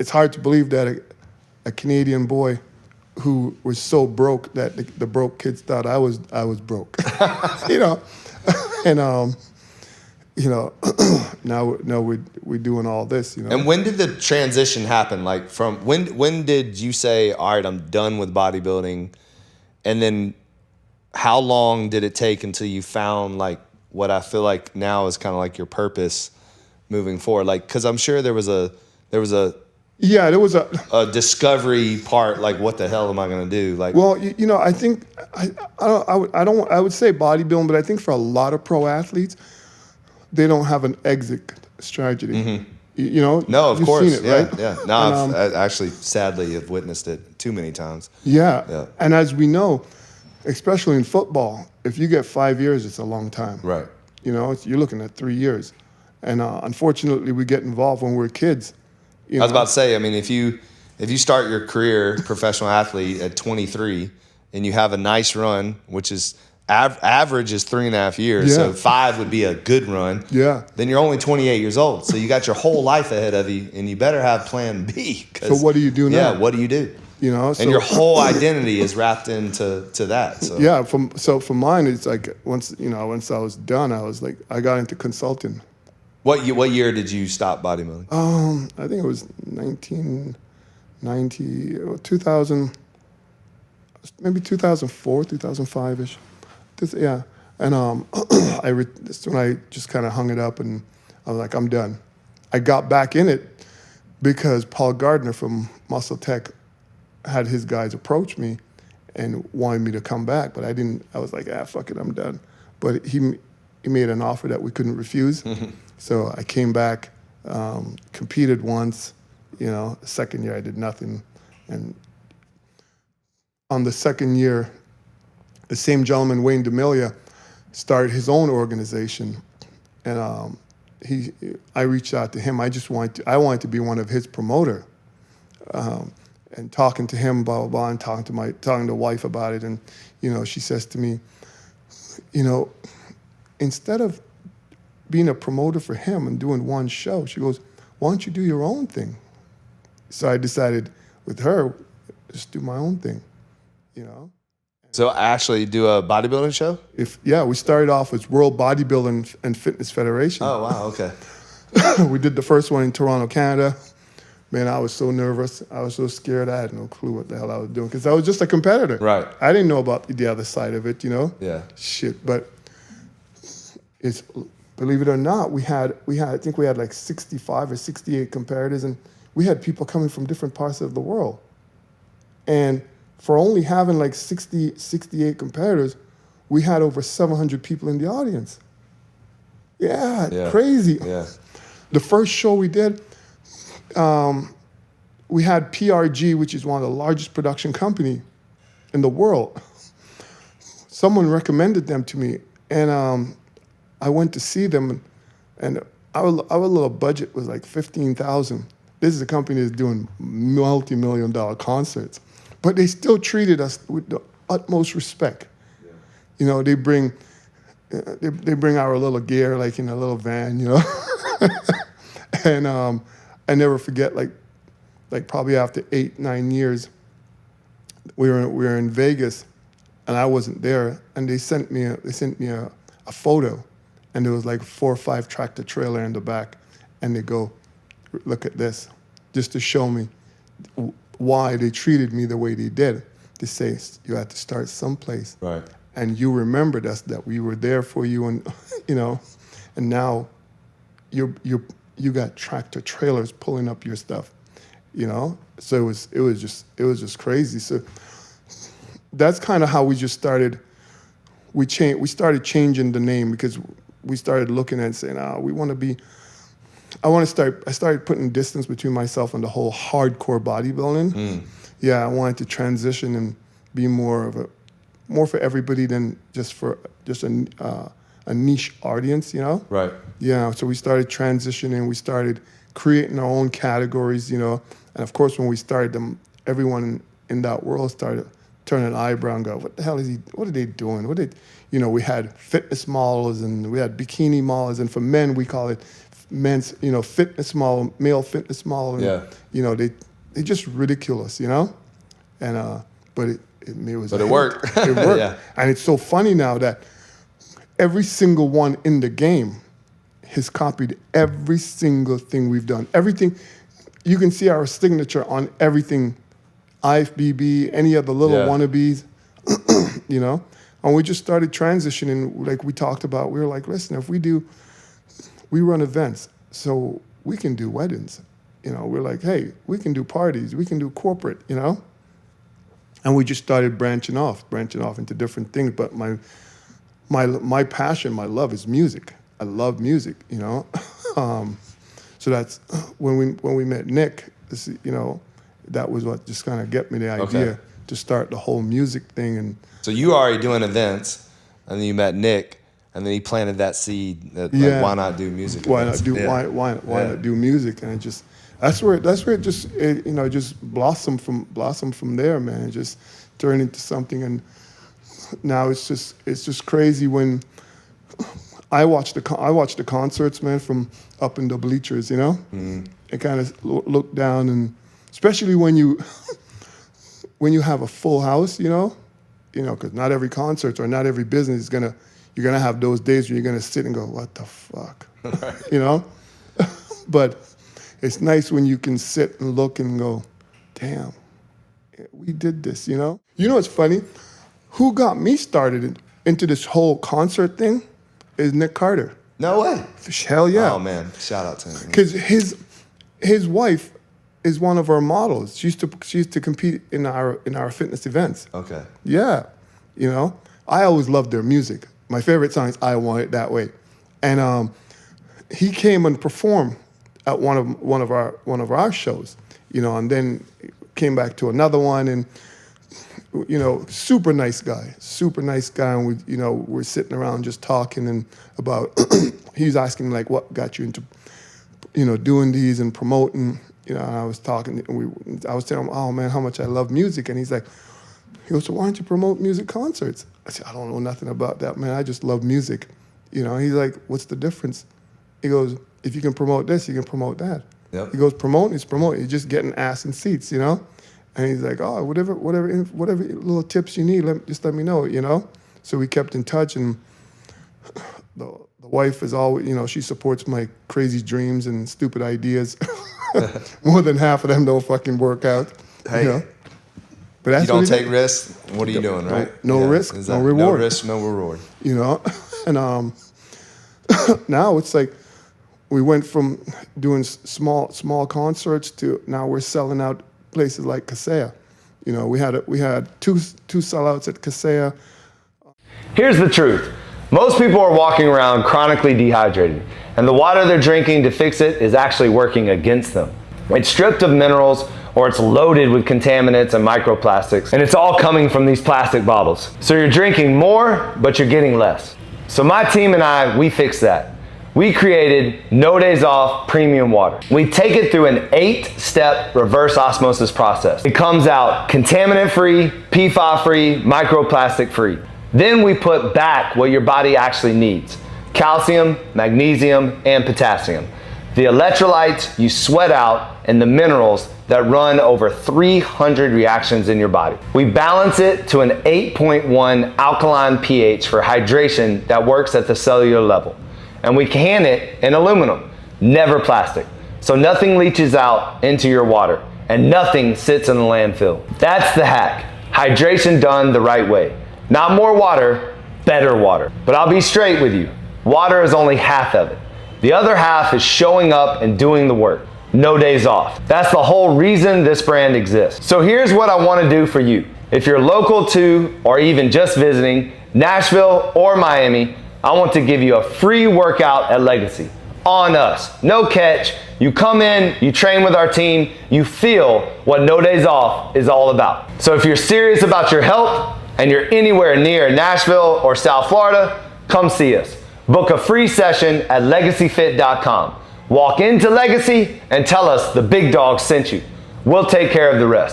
it's hard to believe that a Canadian boy who was so broke that the broke kids thought I was broke, you know, and you know, now we're doing all this, you know. And when did the transition happen? Like from when did you say, all right, I'm done with bodybuilding, and then how long did it take until you found like what I feel like now is kind of like your purpose moving forward? Like, because I'm sure there was a discovery part. Like, what the hell am I going to do? Like, well, you know, I think I would say bodybuilding, but I think for a lot of pro athletes, they don't have an exit strategy. Mm-hmm. You know, no, of you've course, seen it, right? Yeah. No, I actually sadly have witnessed it too many times. Yeah, and as we know, especially in football, if you get 5 years, it's a long time. Right. You know, you're looking at 3 years, and unfortunately, we get involved when we're kids. I was about to say, I mean, if you start your career professional athlete at 23 and you have a nice run, which is average is 3.5 years, so 5 would be a good run. Yeah. Then you're only 28 years old, so you got your whole life ahead of you, and you better have Plan B. So what do you do now? Yeah, what do you do? You know, and your whole identity is wrapped into that. So. Yeah, for mine, it's like once I was done, I got into consulting. What year did you stop bodybuilding? I think it was 1990 or 2000, maybe 2004, 2005-ish. Yeah, and that's when I just kind of hung it up, and I was like, I'm done. I got back in it because Paul Gardner from Muscle Tech had his guys approach me and wanted me to come back, but I didn't. I was like, fuck it, I'm done. But he made an offer that we couldn't refuse, so I came back, competed once. You know, the second year I did nothing, and on the second year, the same gentleman, Wayne DeMilia, started his own organization, and I reached out to him. I wanted to be one of his promoter, and talking to him, blah blah blah, and talking to wife about it, and you know, she says to me, you know, instead of being a promoter for him and doing one show, she goes, why don't you do your own thing? So I decided with her, just do my own thing, you know. So actually do a bodybuilding show? We started off as World Bodybuilding and Fitness Federation. Oh, wow, okay. We did the first one in Toronto, Canada. Man, I was so nervous. I was so scared. I had no clue what the hell I was doing because I was just a competitor. Right. I didn't know about the other side of it, you know? Yeah. Shit, but believe it or not, I think we had like 65 or 68 competitors, and we had people coming from different parts of the world. And for only having like 68 competitors, we had over 700 people in the audience. Yeah. Crazy. Yeah. The first show we did, we had PRG, which is one of the largest production company in the world. Someone recommended them to me, and I went to see them, and our little budget was like $15,000. This is a company that's doing multi-million-dollar concerts, but they still treated us with the utmost respect. Yeah. You know, they bring our little gear like in a little van, you know, and I never forget like probably after 8-9 years, we were in Vegas, and I wasn't there, and they sent me a photo, and there was like a 4 or 5 tractor trailer in the back, and they go, look at this, just to show me why they treated me the way they did. They say you had to start someplace, right? And you remembered us, that we were there for you, and you know, and now you got tractor trailers pulling up your stuff, you know. So it was just crazy. So that's kind of how we just started. We started changing the name because we started looking at it and saying, we want to be. I started putting distance between myself and the whole hardcore bodybuilding. Yeah, I wanted to transition and be more for everybody than just a niche audience, you know? Right. Yeah, so we started transitioning. We started creating our own categories, you know. And of course, when we started them, everyone in that world started turning an eyebrow and go, "What the hell what are they doing? You know, we had fitness models and we had bikini models, and for men we call it men's, fitness model, male fitness model. And, Yeah. They just ridicule us, and but it was. But it worked. It worked, Yeah. and it's so funny now that every single one in the game has copied every single thing we've done. Everything, you can see our signature on everything, IFBB, any of the little wannabes, And we just started transitioning, like we talked about. We were like, listen, if we run events, so we can do weddings. We're like, hey, we can do parties, we can do corporate, And we just started branching off into different things. But my passion, my love is music. I love music, So that's when we met Nick. That was what just kind of get me the idea to start the whole music thing. And so you were already doing events, and then you met Nick, and then he planted that seed. That, like, why not do music? Why not do why not do music? And it just that's where it just blossomed from there, man. It just turned into something, and now it's just crazy when I watch the concerts, man, from up in the bleachers, and kind of look down, and especially when you have a full house, because not every concert or not every business is you're gonna have those days where you're gonna sit and go, what the fuck, But it's nice when you can sit and look and go, damn, we did this, what's funny? Who got me started into this whole concert thing is Nick Carter. No way. Hell yeah. Oh man, shout out to him. Because his wife is one of our models. She used to compete in our fitness events. Okay. Yeah, I always loved their music. My favorite song is "I Want It That Way," and he came and performed at one of our shows, and then came back to another one, and super nice guy, and we we're sitting around just talking and about. He's asking like, what got you into doing these and promoting. And I was talking, I was telling him, oh man, how much I love music. And he goes, so why don't you promote music concerts? I said, I don't know nothing about that, man. I just love music. He's like, what's the difference? He goes, if you can promote this, you can promote that. Yep. He goes, promoting is promoting. You're just getting ass in seats, And he's like, oh, whatever little tips you need, just let me know, So we kept in touch, and the wife is always, she supports my crazy dreams and stupid ideas. More than half of them don't fucking work out. Hey, but that's you don't take risks. What are you doing, right? No risk, no reward. No risk, no reward. And now it's like we went from doing small concerts to now we're selling out places like Kaseya. We had two sellouts at Kaseya. Here's the truth. Most people are walking around chronically dehydrated, and the water they're drinking to fix it is actually working against them. It's stripped of minerals, or it's loaded with contaminants and microplastics, and it's all coming from these plastic bottles. So you're drinking more, but you're getting less. So my team and I, we fixed that. We created No Days Off Premium Water. We take it through an 8-step reverse osmosis process. It comes out contaminant-free, PFAS-free, microplastic-free. Then we put back what your body actually needs: calcium, magnesium, and potassium. The electrolytes you sweat out, and the minerals that run over 300 reactions in your body. We balance it to an 8.1 alkaline pH for hydration that works at the cellular level. And we can it in aluminum, never plastic. So nothing leaches out into your water, and nothing sits in the landfill. That's the hack. Hydration done the right way. Not more water, better water. But I'll be straight with you. Water is only half of it. The other half is showing up and doing the work. No days off. That's the whole reason this brand exists. So here's what I want to do for you. If you're local to, or even just visiting, Nashville or Miami, I want to give you a free workout at Legacy. On us. No catch. You come in, you train with our team, you feel what No Days Off is all about. So if you're serious about your health, and you're anywhere near Nashville or South Florida, come see us. Book a free session at legacyfit.com. Walk into Legacy and tell us the big dog sent you. We'll take care of the rest.